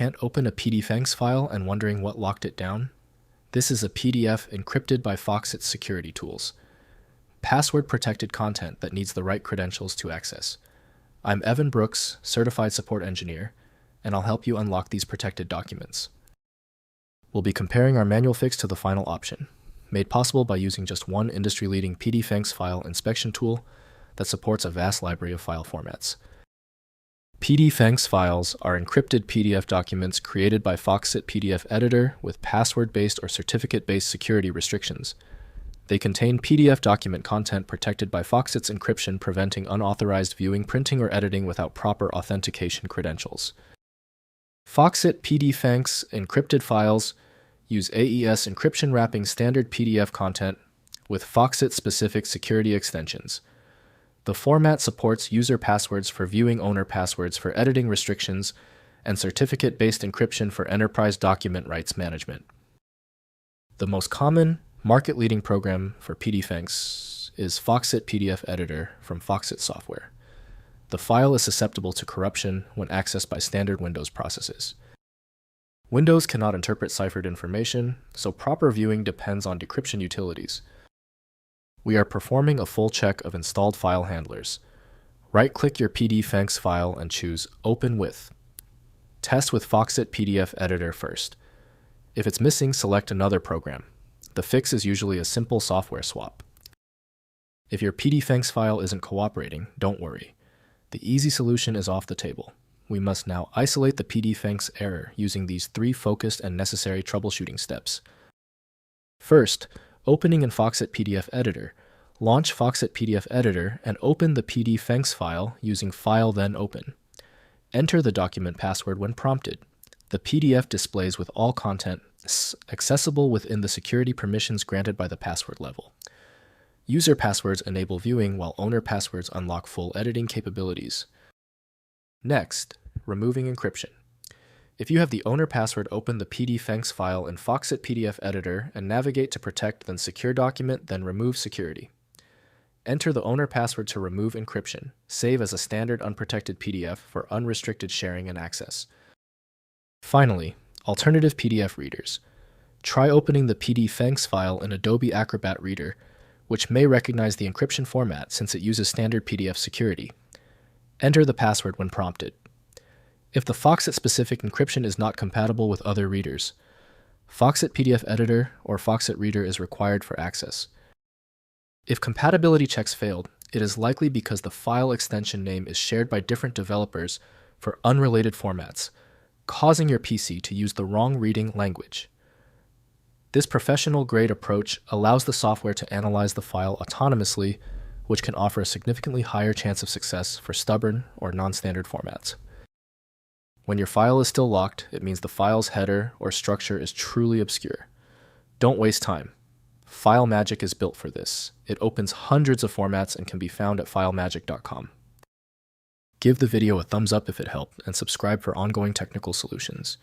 can't open a PDFENX file and wondering what locked it down? This is a PDF encrypted by Foxit's security tools. Password-protected content that needs the right credentials to access. I'm Evan Brooks, Certified Support Engineer, and I'll help you unlock these protected documents. We'll be comparing our manual fix to the final option, made possible by using just one industry-leading PDFENX file inspection tool that supports a vast library of file formats. PDFENX files are encrypted PDF documents created by Foxit PDF Editor with password-based or certificate-based security restrictions. They contain PDF document content protected by Foxit's encryption, preventing unauthorized viewing, printing, or editing without proper authentication credentials. Foxit PDFENX encrypted files use AES encryption wrapping standard PDF content with Foxit-specific security extensions. The format supports user passwords for viewing, owner passwords for editing restrictions, and certificate-based encryption for enterprise document rights management. The most common, market-leading program for PDFENX is Foxit PDF Editor from Foxit Software. The file is susceptible to corruption when accessed by standard Windows processes. Windows cannot interpret ciphered information, so proper viewing depends on decryption utilities. We are performing a full check of installed file handlers. Right-click your PDFENX file and choose Open With. Test with Foxit PDF Editor first. If it's missing, select another program. The fix is usually a simple software swap. If your PDFENX file isn't cooperating, don't worry. The easy solution is off the table. We must now isolate the PDFENX error using these 3 focused and necessary troubleshooting steps. First, opening in Foxit PDF Editor. Launch Foxit PDF Editor and open the PDFENX file using File then Open. Enter the document password when prompted. The PDF displays with all content accessible within the security permissions granted by the password level. User passwords enable viewing while owner passwords unlock full editing capabilities. Next, removing encryption. If you have the owner password, open the PDFENX file in Foxit PDF Editor and navigate to Protect, then Secure Document, then Remove Security. Enter the owner password to remove encryption. Save as a standard unprotected PDF for unrestricted sharing and access. Finally, alternative PDF readers. Try opening the PDFENX file in Adobe Acrobat Reader, which may recognize the encryption format since it uses standard PDF security. Enter the password when prompted. If the Foxit-specific encryption is not compatible with other readers, Foxit PDF Editor or Foxit Reader is required for access. If compatibility checks failed, it is likely because the file extension name is shared by different developers for unrelated formats, causing your PC to use the wrong reading language. This professional-grade approach allows the software to analyze the file autonomously, which can offer a significantly higher chance of success for stubborn or non-standard formats. When your file is still locked, it means the file's header or structure is truly obscure. Don't waste time. FileMagick is built for this. It opens hundreds of formats and can be found at filemagick.com. Give the video a thumbs up if it helped, and subscribe for ongoing technical solutions.